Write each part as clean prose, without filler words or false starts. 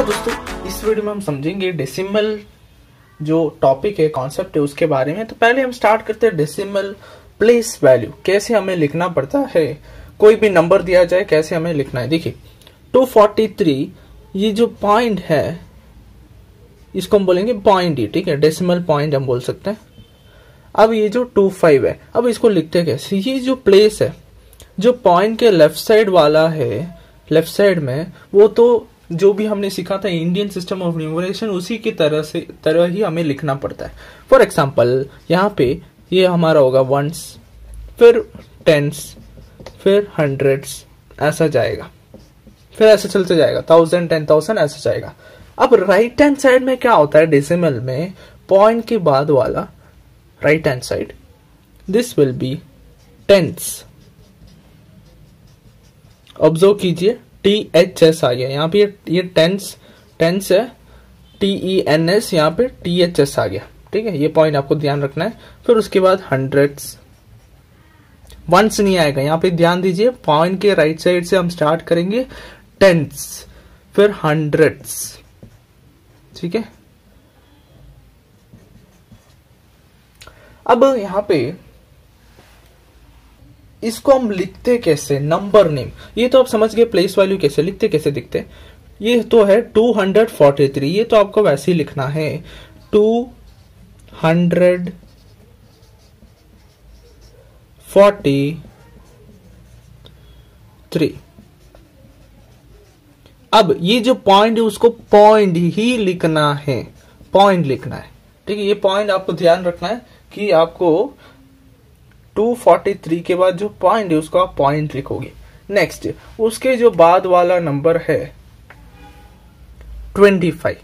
दोस्तों, इस वीडियो में हम समझेंगे डेसिमल जो टॉपिक है, कॉन्सेप्ट है, उसके बारे में। तो पहले हम स्टार्ट करते हैं डेसिमल प्लेस वैल्यू, कैसे हमें लिखना पड़ता है। कोई भी नंबर दिया जाए कैसे हमें लिखना है। देखिए 243 ये जो पॉइंट है इसको हम बोलेंगे पॉइंट ही, ठीक है, डेसिमल पॉइंट हम बोल सकते हैं। अब ये जो 25 है, अब इसको लिखते कैसे। ये जो प्लेस है जो पॉइंट के लेफ्ट साइड वाला है, लेफ्ट साइड में, वो तो जो भी हमने सीखा था इंडियन सिस्टम ऑफ न्यूमरेशन उसी की तरह ही हमें लिखना पड़ता है। फॉर एग्जाम्पल यहाँ पे ये हमारा होगा वंस, फिर टेंस, फिर हंड्रेड्स, ऐसा जाएगा, फिर ऐसे चलते जाएगा, 1000, 10,000 ऐसा जाएगा। अब राइट हैंड साइड में क्या होता है डेसिमल में, पॉइंट के बाद वाला right hand side, this will be tense. Observe कीजिए THS आ गया यहाँ पे, ये टेंस है, TENS, यहाँ पे THS आ गया, ठीक है। ये पॉइंट आपको ध्यान रखना है। फिर उसके बाद हंड्रेड्स, वंस नहीं आएगा यहाँ पे, ध्यान दीजिए। पॉइंट के राइट साइड से हम स्टार्ट करेंगे टेंस, फिर हंड्रेड्स, ठीक है। अब यहाँ पे इसको हम लिखते कैसे, नंबर नेम, ये तो आप समझ गए। प्लेस वैल्यू कैसे लिखते, कैसे दिखते। ये तो है 243, ये तो आपको वैसे ही लिखना है 243। अब ये जो पॉइंट है उसको पॉइंट ही लिखना है, पॉइंट लिखना है, ठीक है। ये पॉइंट आपको ध्यान रखना है कि आपको 243 के बाद जो पॉइंट है उसको आप पॉइंट लिखोगे। नेक्स्ट उसके जो बाद वाला नंबर है 25।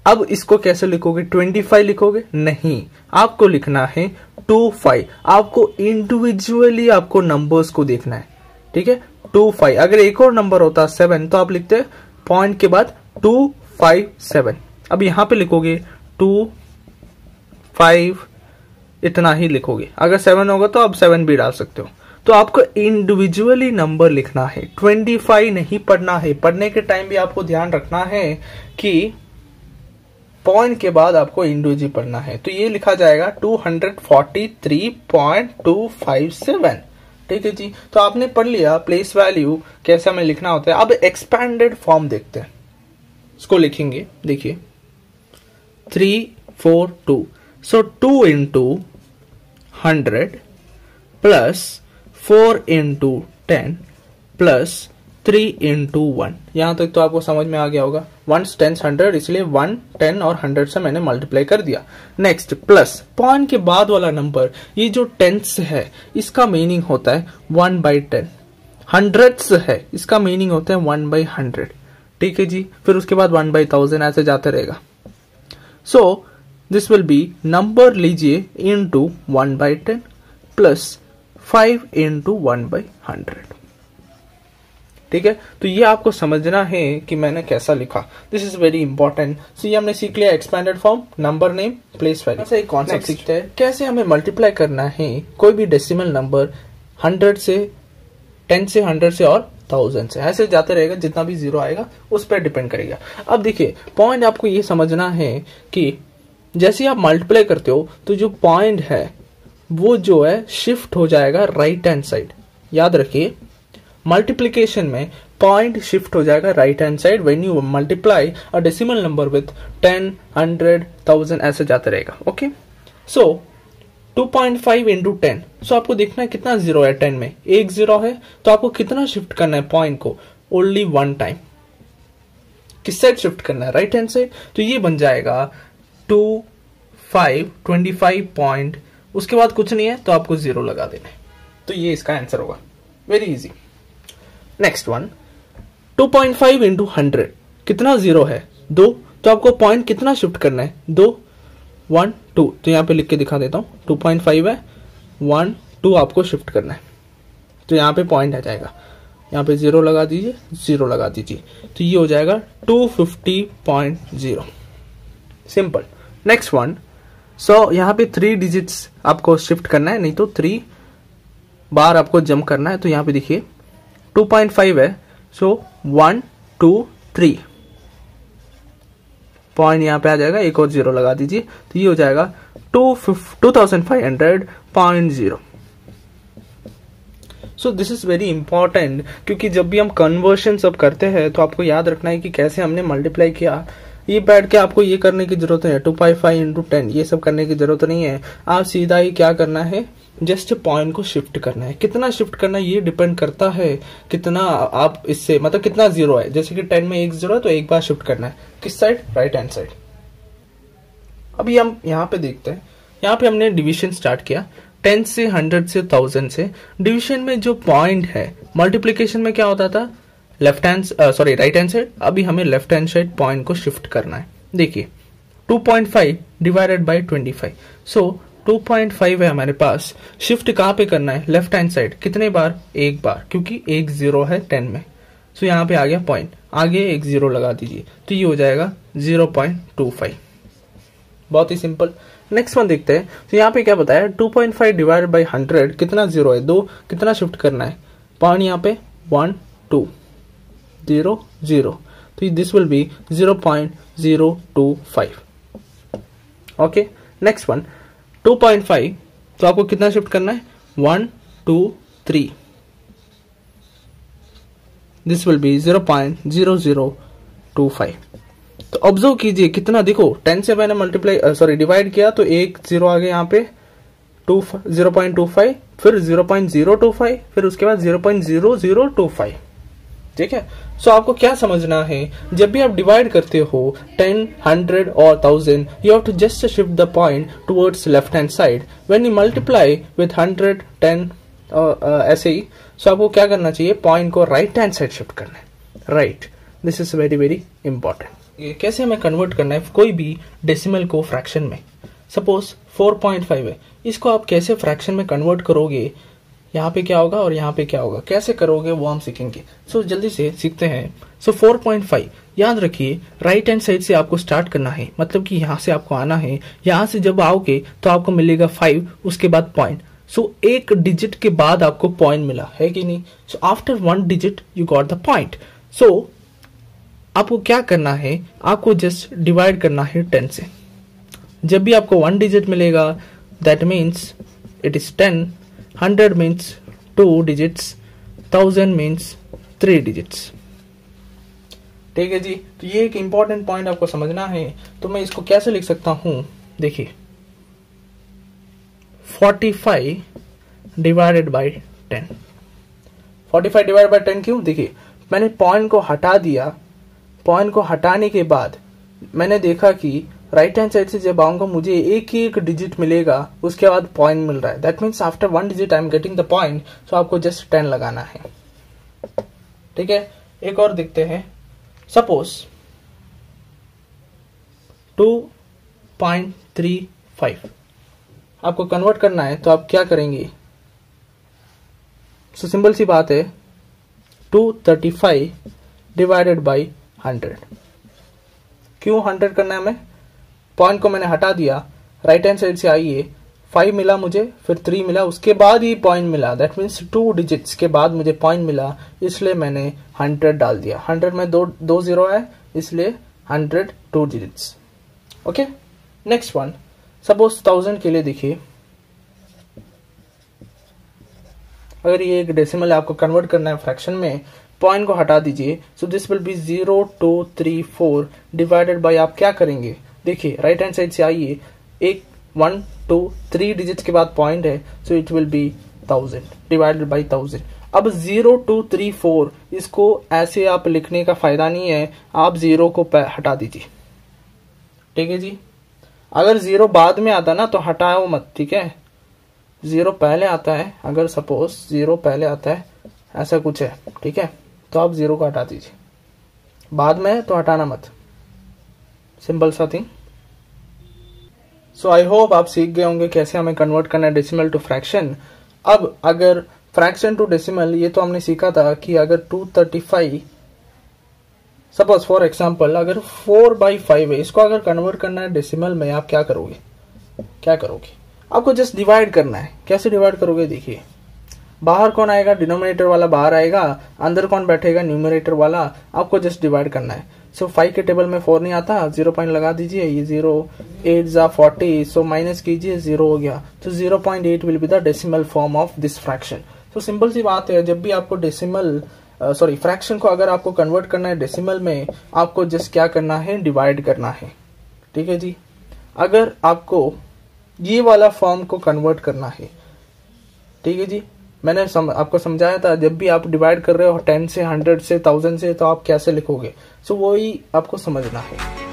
अब इसको कैसे लिखोगे, 25 लिखोगे नहीं, आपको लिखना है 25। आपको इंडिविजुअली आपको नंबर्स को देखना है, ठीक है। 25, अगर एक और नंबर होता 7 तो आप लिखते पॉइंट के बाद 257। अब यहां पे लिखोगे 25, इतना ही लिखोगे। अगर 7 होगा तो आप 7 भी डाल सकते हो। तो आपको इंडिविजुअली नंबर लिखना है, 25 नहीं पढ़ना है। पढ़ने के टाइम भी आपको ध्यान रखना है कि पॉइंट के बाद आपको इंडिविजुअली पढ़ना है। तो ये लिखा जाएगा 243.257, ठीक है जी। तो आपने पढ़ लिया प्लेस वैल्यू कैसे हमें लिखना होता है। अब एक्सपैंडेड फॉर्म देखते हैं, इसको लिखेंगे। देखिए 342, so 2 into 100 plus 4 into 10 plus 3 into 1। यहां तक तो आपको समझ में आ गया होगा। 1 10 100, इसलिए 1 10 और 100 से मैंने मल्टीप्लाई कर दिया। नेक्स्ट प्लस पॉइंट के बाद वाला नंबर, ये जो टेंस है इसका मीनिंग होता है 1/10। हंड्रेड्स है, इसका मीनिंग होता है 1/100, ठीक है जी। फिर उसके बाद 1/1000 ऐसे जाते रहेगा। So this will B, number लीजिए इंटू 1/10 प्लस 5 इंटू 1/100, ठीक है। तो ये आपको समझना है कि मैंने कैसा लिखा। This is very important. So ये हमने सीख लिया expanded form, number name, place value. ऐसा एक कॉन्सेप्ट सीखते हैं कैसे हमें मल्टीप्लाई करना है कोई भी डेसिमल नंबर 100 से, 10 से, 100 से और 1000 से, ऐसे जाते रहेगा। जितना भी जीरो आएगा उस पर डिपेंड करेगा। अब देखिए पॉइंट आपको ये समझना है कि जैसे आप मल्टीप्लाई करते हो तो जो पॉइंट है वो जो है शिफ्ट हो जाएगा राइट हैंड साइड। याद रखिए मल्टीप्लिकेशन में पॉइंट शिफ्ट हो जाएगा right hand side when you multiply a decimal number with 10, 100, 1000, ऐसे जाते रहेगा। ओके, सो 2.5 इंटू 10, सो आपको देखना है कितना जीरो है 10 में, एक जीरो है। तो आपको कितना शिफ्ट करना है पॉइंट को, ओनली 1 टाइम। किस साइड शिफ्ट करना है, राइट हैंड साइड। तो ये बन जाएगा 25 पॉइंट, उसके बाद कुछ नहीं है तो आपको जीरो लगा देना है। तो ये इसका आंसर होगा, very easy. Next one 2.5 into 100, कितना जीरो है 2, तो आपको पॉइंट कितना शिफ्ट करना है 2, 1 2। तो यहाँ पे लिख के दिखा देता हूँ, 2.5 है, 1 2 आपको शिफ्ट करना है। तो यहाँ पे पॉइंट आ जाएगा, यहाँ पे जीरो लगा दीजिए, जीरो लगा दीजिए। तो ये हो जाएगा 250.0, सिंपल। नेक्स्ट वन, सो यहाँ पे 3 डिजिट्स आपको शिफ्ट करना है, नहीं तो 3 बार आपको जंप करना है। तो यहाँ पे देखिए 2.5 है, सो 1 2 3, पॉइंट यहाँ पे आ जाएगा, एक और जीरो लगा दीजिए, तो ये हो जाएगा 2500.0। So this is very important, क्योंकि जब भी हम कन्वर्शन सब करते हैं तो आपको याद रखना है कि कैसे हमने मल्टीप्लाई किया। ये बैठ के आपको ये करने की जरूरत है 2.5 इंटू 10, ये सब करने की जरूरत नहीं है। आप सीधा ही क्या करना है, जस्ट पॉइंट को शिफ्ट करना है। कितना शिफ्ट करना है ये डिपेंड करता है कितना आप इससे मतलब कितना जीरो है। जैसे कि 10 में एक जीरो है तो एक बार शिफ्ट करना है, किस साइड, राइट हैंड साइड। अभी हम यहाँ पे देखते हैं, यहाँ पे हमने डिवीजन स्टार्ट किया 10 से 100 से 1000 से। डिवीजन में जो पॉइंट है, मल्टीप्लीकेशन में क्या होता था, left hand right hand side. अभी हमें लेफ्ट हैंड साइड पॉइंट को शिफ्ट करना है। देखिए 2.5 डिवाइडेड बाई 25, सो 2.5 है हमारे पास। शिफ्ट कहाँ पे करना है, लेफ्ट हैंड साइड। कितने बार, एक बार, क्योंकि एक जीरो है 10 में। सो यहाँ पे आ गया पॉइंट, आगे एक जीरो लगा दीजिए, तो ये हो जाएगा 0.25। बहुत ही सिंपल। नेक्स्ट वन देखते हैं। तो यहाँ पे क्या बताया, 2.5 डिवाइडेड बाई 100, कितना जीरो है, दो, कितना शिफ्ट करना है, पॉइंट यहाँ पे 1 2 0 0, तो this will B 0.025। Okay, next one 2.5, तो आपको कितना शिफ्ट करना है, 1 2 3, दिस विल बी 0.0025। तो ऑब्जर्व कीजिए कितना, देखो 10 से मैंने मल्टीप्लाई डिवाइड किया तो एक जीरो आ गया यहाँ पे, 0.25, फिर 0.025, फिर उसके बाद 0.0025। ठीक है। सो आपको क्या समझना है, जब भी आप डिवाइड करते हो 10, 100 और 1000, you have to just shift the point towards left hand side. When you multiply with 100, 10 ऐसे ही, सो आपको क्या करना चाहिए, पॉइंट को राइट हैंड साइड शिफ्ट करना है, right. This is very very important. कैसे हमें कन्वर्ट करना है कोई भी डेसिमल को फ्रैक्शन में। सपोज 4.5 है, इसको आप कैसे फ्रैक्शन में कन्वर्ट करोगे, यहाँ पे क्या होगा और यहाँ पे क्या होगा, कैसे करोगे वो हम सीखेंगे। सो जल्दी से सीखते हैं। सो 4.5 याद रखिए, राइट हैंड साइड से आपको स्टार्ट करना है, मतलब कि यहाँ से आपको आना है। यहाँ से जब आओगे तो आपको मिलेगा 5, उसके बाद पॉइंट। सो एक डिजिट के बाद आपको पॉइंट मिला है कि नहीं। So after 1 digit you got the point. So आपको क्या करना है, आपको जस्ट डिवाइड करना है 10 से। जब भी आपको 1 डिजिट मिलेगा that means it is 10, 100 means 2 digits, 1000 means 3 digits. ठीक है जी। तो ये एक इंपॉर्टेंट पॉइंट आपको समझना है। तो मैं इसको कैसे लिख सकता हूं, देखिए 45 डिवाइडेड बाई 10। 45 डिवाइडेड बाई 10 क्यों, देखिए मैंने पॉइंट को हटा दिया। पॉइंट को हटाने के बाद मैंने देखा कि राइट हैंड साइड से जब आऊंगा मुझे एक ही एक डिजिट मिलेगा, उसके बाद पॉइंट मिल रहा है। That means after 1 digit I am getting the point. So आपको जस्ट 10 लगाना है। ठीक है। एक और देखते हैं। सपोज 2.35 आपको कन्वर्ट करना है, तो आप क्या करेंगे, सो सिंपल सी बात है, 235 डिवाइडेड बाई 100। क्यों 100 करना है हमें, पॉइंट को मैंने हटा दिया, राइट हैंड साइड से आइए, 5 मिला मुझे, फिर 3 मिला, उसके बाद ही पॉइंट मिला। दैट मीन्स 2 डिजिट्स के बाद मुझे पॉइंट मिला, इसलिए मैंने 100 डाल दिया। 100 में दो जीरो है, इसलिए 100 2 digits. Okay. Next one, suppose 1000 के लिए देखिए, अगर ये एक डेसिमल है, आपको कन्वर्ट करना है फ्रैक्शन में, पॉइंट को हटा दीजिए। So this will B 0234 divided by, आप क्या करेंगे, देखिए राइट हैंड साइड से आइए, एक 1 2 3 डिजिट्स के बाद पॉइंट है, so it will be 1000 divided by 1000। अब 0234 इसको ऐसे आप लिखने का फायदा नहीं है, आप जीरो को हटा दीजिए। ठीक है जी। अगर जीरो बाद में आता ना तो हटाओ मत, ठीक है। जीरो पहले आता है, अगर सपोज जीरो पहले आता है, ऐसा कुछ है, ठीक है, तो आप जीरो को हटा दीजिए। बाद में तो हटाना मत, सिंपल सा थिंग। सो आई होप आप सीख गए होंगे कैसे हमें कन्वर्ट करना है डेसिमल टू फ्रैक्शन। अब अगर फ्रैक्शन टू डेसिमल, ये तो हमने सीखा था कि अगर 235, सपोज फॉर एग्जांपल अगर 4/5 है, इसको अगर कन्वर्ट करना है डेसिमल में, आप क्या करोगे, आपको जस्ट डिवाइड करना है। कैसे डिवाइड करोगे, देखिए बाहर कौन आएगा, डिनोमिनेटर वाला बाहर आएगा, अंदर कौन बैठेगा, न्यूमरेटर वाला। आपको जस्ट डिवाइड करना है। सो 5 के टेबल में 4 नहीं आता, 0 पॉइंट लगा दीजिए, ये 0 8 जा 40, सो माइनस कीजिए, 0 हो गया। तो 0.8 will be the decimal form of this fraction. तो सिंपल सी बात है, जब भी आपको डेसिमल फ्रैक्शन को अगर आपको कन्वर्ट करना है डेसिमल में, आपको जस्ट क्या करना है, डिवाइड करना है। ठीक है जी। अगर आपको ये वाला फॉर्म को कन्वर्ट करना है, ठीक है जी, मैंने आपको समझाया था, जब भी आप डिवाइड कर रहे हो 10 से 100 से 1000 से, तो आप कैसे लिखोगे, सो वही आपको समझना है।